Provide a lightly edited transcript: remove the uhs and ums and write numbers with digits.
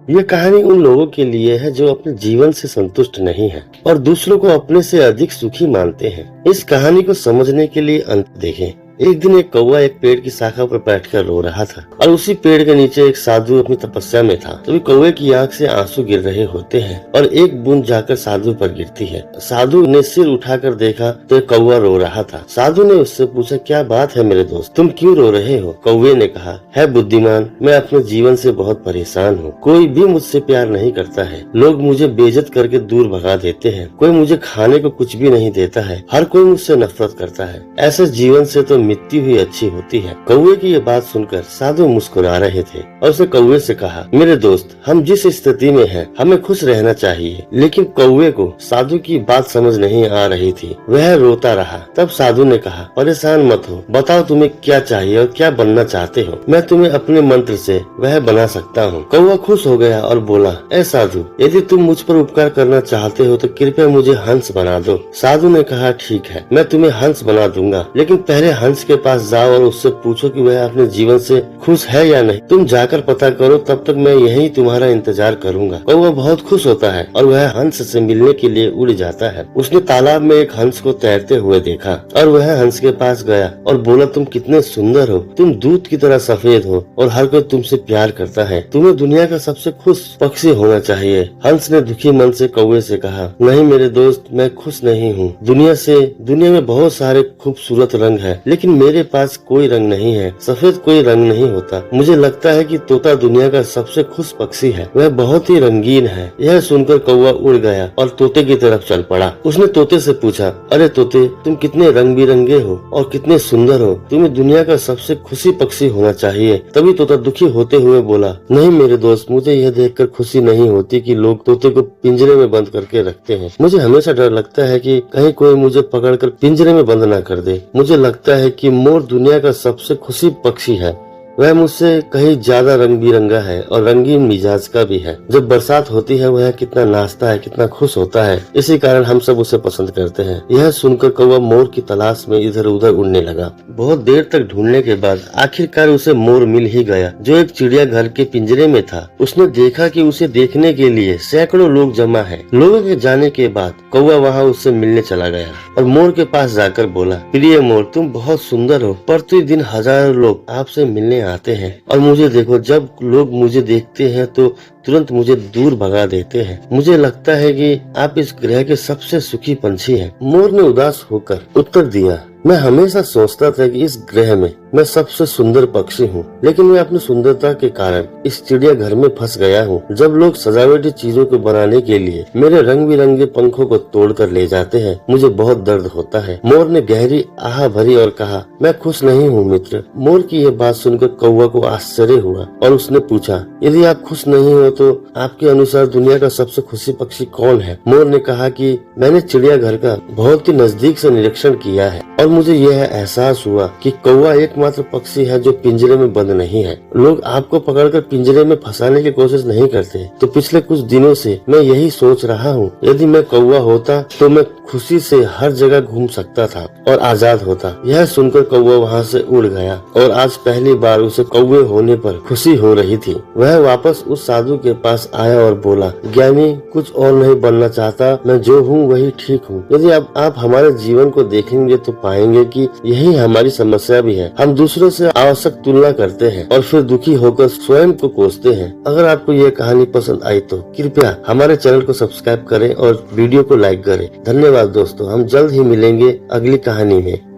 ये कहानी उन लोगों के लिए है जो अपने जीवन से संतुष्ट नहीं है और दूसरों को अपने से अधिक सुखी मानते हैं। इस कहानी को समझने के लिए अंत देखें। एक दिन एक कौवा एक पेड़ की शाखा पर बैठकर रो रहा था और उसी पेड़ के नीचे एक साधु अपनी तपस्या में था। तभी कौवे की आंख से आंसू गिर रहे होते हैं और एक बूंद जाकर साधु पर गिरती है। साधु ने सिर उठाकर देखा तो एक कौवा रो रहा था। साधु ने उससे पूछा, क्या बात है मेरे दोस्त, तुम क्यों रो रहे हो? कौवे ने कहा, है बुद्धिमान, मैं अपने जीवन से बहुत परेशान हूँ। कोई भी मुझसे प्यार नहीं करता है। लोग मुझे बेइज्जत करके दूर भगा देते हैं। कोई मुझे खाने को कुछ भी नहीं देता है। हर कोई मुझसे नफरत करता है। ऐसे जीवन से तो मृत्यु ही अच्छी होती है। कौवे की ये बात सुनकर साधु मुस्कुरा रहे थे और उसने कौवे से कहा, मेरे दोस्त, हम जिस स्थिति में हैं, हमें खुश रहना चाहिए। लेकिन कौवे को साधु की बात समझ नहीं आ रही थी। वह रोता रहा। तब साधु ने कहा, परेशान मत हो, बताओ तुम्हें क्या चाहिए और क्या बनना चाहते हो। मैं तुम्हें अपने मंत्र से वह बना सकता हूँ। कौवा खुश हो गया और बोला, ए साधु, यदि तुम मुझ पर उपकार करना चाहते हो तो कृपया मुझे हंस बना दो। साधु ने कहा, ठीक है, मैं तुम्हें हंस बना दूंगा, लेकिन पहले हंस के पास जाओ और उससे पूछो कि वह अपने जीवन से खुश है या नहीं। तुम जाकर पता करो, तब तक मैं यहीं तुम्हारा इंतजार करूंगा। कौवा बहुत खुश होता है और वह हंस से मिलने के लिए उड़ जाता है। उसने तालाब में एक हंस को तैरते हुए देखा और वह हंस के पास गया और बोला, तुम कितने सुंदर हो, तुम दूध की तरह सफेद हो और हर कोई तुमसे प्यार करता है। तुम्हें दुनिया का सबसे खुश पक्षी होना चाहिए। हंस ने दुखी मन से कौवे से कहा, नहीं मेरे दोस्त, मैं खुश नहीं हूँ। दुनिया में बहुत सारे खूबसूरत रंग है, लेकिन मेरे पास कोई रंग नहीं है। सफेद कोई रंग नहीं होता। मुझे लगता है कि तोता दुनिया का सबसे खुश पक्षी है। वह बहुत ही रंगीन है। यह सुनकर कौवा उड़ गया और तोते की तरफ चल पड़ा। उसने तोते से पूछा, अरे तोते, तुम कितने रंग बिरंगे हो और कितने सुंदर हो। तुम्हें दुनिया का सबसे खुशी पक्षी होना चाहिए। तभी तोता दुखी होते हुए बोला, नहीं मेरे दोस्त, मुझे यह देखकर खुशी नहीं होती कि लोग तोते को पिंजरे में बंद करके रखते हैं। मुझे हमेशा डर लगता है कि कहीं कोई मुझे पकड़कर पिंजरे में बंद न कर दे। मुझे लगता है कि मोर दुनिया का सबसे खुशी पक्षी है। वह मुझसे कहीं ज्यादा रंग बिरंगा है और रंगीन मिजाज का भी है। जब बरसात होती है वह कितना नाचता है, कितना खुश होता है। इसी कारण हम सब उसे पसंद करते हैं। यह सुनकर कौवा मोर की तलाश में इधर उधर उड़ने लगा। बहुत देर तक ढूंढने के बाद आखिरकार उसे मोर मिल ही गया, जो एक चिड़ियाघर के पिंजरे में था। उसने देखा कि उसे देखने के लिए सैकड़ों लोग जमा है। लोगों के जाने के बाद कौवा वहाँ उससे मिलने चला गया और मोर के पास जाकर बोला, प्रिय मोर, तुम बहुत सुंदर हो। प्रतिदिन हजारों लोग आपसे मिलने आते हैं और मुझे देखो, जब लोग मुझे देखते हैं तो तुरंत मुझे दूर भगा देते हैं। मुझे लगता है कि आप इस ग्रह के सबसे सुखी पंछी हैं। मोर ने उदास होकर उत्तर दिया, मैं हमेशा सोचता था कि इस ग्रह में मैं सबसे सुंदर पक्षी हूँ, लेकिन मैं अपनी सुंदरता के कारण इस चिड़ियाघर में फंस गया हूँ। जब लोग सजावटी चीजों को बनाने के लिए मेरे रंग बिरंगे पंखों को तोड़कर ले जाते हैं, मुझे बहुत दर्द होता है। मोर ने गहरी आह भरी और कहा, मैं खुश नहीं हूँ मित्र। मोर की यह बात सुनकर कौवा को आश्चर्य हुआ और उसने पूछा, यदि आप खुश नहीं हो तो आपके अनुसार दुनिया का सबसे खुशी पक्षी कौन है? मोर ने कहा कि मैंने चिड़ियाघर का बहुत ही नजदीक से निरीक्षण किया है और मुझे यह एहसास हुआ कि कौवा एकमात्र पक्षी है जो पिंजरे में बंद नहीं है। लोग आपको पकड़कर पिंजरे में फंसाने की कोशिश नहीं करते। तो पिछले कुछ दिनों से मैं यही सोच रहा हूँ, यदि मैं कौवा होता तो मैं खुशी से हर जगह घूम सकता था और आजाद होता। यह सुनकर कौवा वहाँ से उड़ गया और आज पहली बार उसे कौवे होने पर खुशी हो रही थी। वह वापस उस साधु के पास आया और बोला, ज्ञानी, कुछ और नहीं बनना चाहता, मैं जो हूँ वही ठीक हूँ। यदि आप हमारे जीवन को देखेंगे तो पाएंगे कि यही हमारी समस्या भी है। हम दूसरों से आवश्यक तुलना करते हैं और फिर दुखी होकर स्वयं को कोसते हैं। अगर आपको यह कहानी पसंद आई तो कृपया हमारे चैनल को सब्सक्राइब करें और वीडियो को लाइक करें। धन्यवाद दोस्तों, हम जल्द ही मिलेंगे अगली कहानी में।